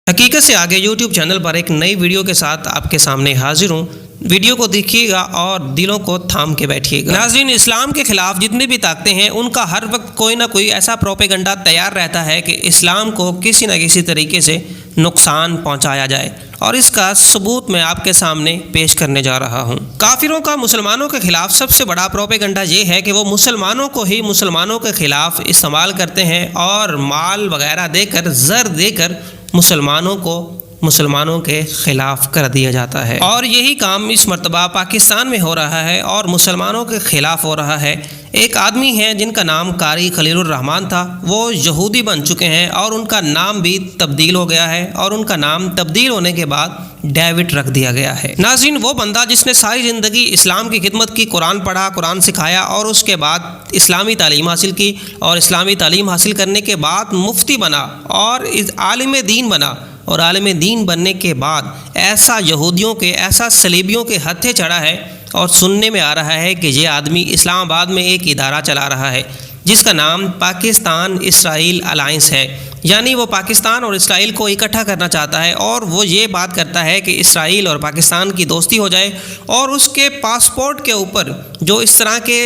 حقیقت سے آگے یوٹیوب چینل پر ایک نئی ویڈیو کے ساتھ آپ کے سامنے حاضر ہوں۔ ویڈیو کو دیکھیے گا اور دلوں کو تھام کے بیٹھیے گا۔ ناظرین، اسلام کے خلاف جتنی بھی طاقتیں ہیں ان کا ہر وقت کوئی نہ کوئی ایسا پروپیگنڈا تیار رہتا ہے کہ اسلام کو کسی نہ کسی طریقے سے نقصان پہنچایا جائے، اور اس کا ثبوت میں آپ کے سامنے پیش کرنے جا رہا ہوں۔ کافروں کا مسلمانوں کے خلاف سب سے بڑا پروپیگنڈا یہ ہے کہ وہ مسلمانوں کو ہی مسلمانوں کے خلاف استعمال کرتے ہیں اور مال وغیرہ دے کر، زر دے کر مسلمانوں کو مسلمانوں کے خلاف کر دیا جاتا ہے، اور یہی کام اس مرتبہ پاکستان میں ہو رہا ہے اور مسلمانوں کے خلاف ہو رہا ہے۔ ایک آدمی ہے جن کا نام قاری خلیل الرحمن تھا، وہ یہودی بن چکے ہیں اور ان کا نام بھی تبدیل ہو گیا ہے، اور ان کا نام تبدیل ہونے کے بعد ڈیوڈ رکھ دیا گیا ہے۔ ناظرین، وہ بندہ جس نے ساری زندگی اسلام کی خدمت کی، قرآن پڑھا، قرآن سکھایا، اور اس کے بعد اسلامی تعلیم حاصل کی، اور اسلامی تعلیم حاصل کرنے کے بعد مفتی بنا اور عالم دین بنا، اور عالم دین بننے کے بعد ایسا یہودیوں کے، ایسا صلیبیوں کے ہتھے چڑھا ہے، اور سننے میں آ رہا ہے کہ یہ آدمی اسلام آباد میں ایک ادارہ چلا رہا ہے جس کا نام پاکستان اسرائیل الائنس ہے، یعنی وہ پاکستان اور اسرائیل کو اکٹھا کرنا چاہتا ہے، اور وہ یہ بات کرتا ہے کہ اسرائیل اور پاکستان کی دوستی ہو جائے، اور اس کے پاسپورٹ کے اوپر جو اس طرح کے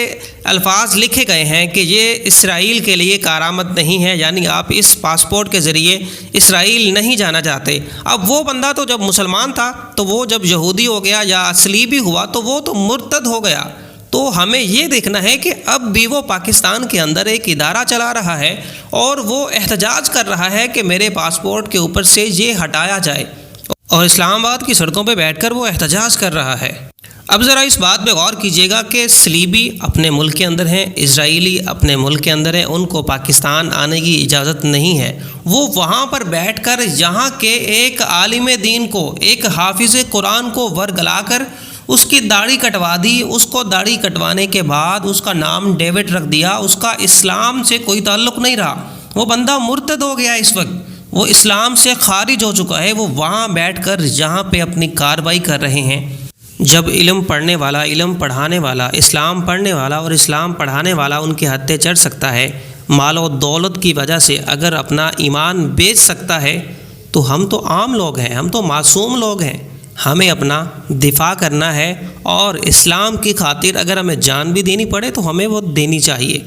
الفاظ لکھے گئے ہیں کہ یہ اسرائیل کے لیے کارآمد نہیں ہے، یعنی آپ اس پاسپورٹ کے ذریعے اسرائیل نہیں جانا چاہتے۔ اب وہ بندہ تو جب مسلمان تھا، تو وہ جب یہودی ہو گیا یا صلیبی ہوا تو وہ تو مرتد ہو گیا۔ تو ہمیں یہ دیکھنا ہے کہ اب بھی وہ پاکستان کے اندر ایک ادارہ چلا رہا ہے، اور وہ احتجاج کر رہا ہے کہ میرے پاسپورٹ کے اوپر سے یہ ہٹایا جائے، اور اسلام آباد کی سڑکوں پہ بیٹھ کر وہ احتجاج کر رہا ہے۔ اب ذرا اس بات پہ غور کیجئے گا کہ صلیبی اپنے ملک کے اندر ہیں، اسرائیلی اپنے ملک کے اندر ہیں، ان کو پاکستان آنے کی اجازت نہیں ہے۔ وہ وہاں پر بیٹھ کر یہاں کے ایک عالم دین کو، ایک حافظ قرآن کو ورگلا کر اس کی داڑھی کٹوا دی، اس کو داڑھی کٹوانے کے بعد اس کا نام ڈیوڈ رکھ دیا، اس کا اسلام سے کوئی تعلق نہیں رہا، وہ بندہ مرتد ہو گیا، اس وقت وہ اسلام سے خارج ہو چکا ہے۔ وہ وہاں بیٹھ کر یہاں پہ اپنی کارروائی کر رہے ہیں۔ جب علم پڑھنے والا، علم پڑھانے والا، اسلام پڑھنے والا اور اسلام پڑھانے والا ان کے ہتھے چڑھ سکتا ہے، مال و دولت کی وجہ سے اگر اپنا ایمان بیچ سکتا ہے، تو ہم تو عام لوگ ہیں، ہم تو معصوم لوگ ہیں، ہمیں اپنا دفاع کرنا ہے، اور اسلام کی خاطر اگر ہمیں جان بھی دینی پڑے تو ہمیں وہ دینی چاہیے،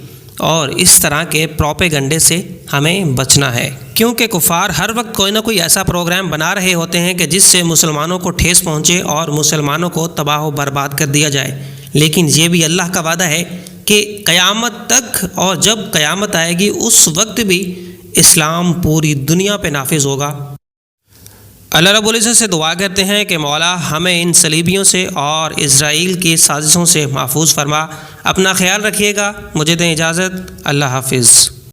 اور اس طرح کے پروپیگنڈے سے ہمیں بچنا ہے، کیونکہ کفار ہر وقت کوئی نہ کوئی ایسا پروگرام بنا رہے ہوتے ہیں کہ جس سے مسلمانوں کو ٹھیس پہنچے اور مسلمانوں کو تباہ و برباد کر دیا جائے۔ لیکن یہ بھی اللہ کا وعدہ ہے کہ قیامت تک، اور جب قیامت آئے گی اس وقت بھی اسلام پوری دنیا پہ نافذ ہوگا۔ اللہ رب العزت سے دعا کرتے ہیں کہ مولا ہمیں ان صلیبیوں سے اور اسرائیل کی سازشوں سے محفوظ فرما۔ اپنا خیال رکھیے گا، مجھے دیں اجازت، اللہ حافظ۔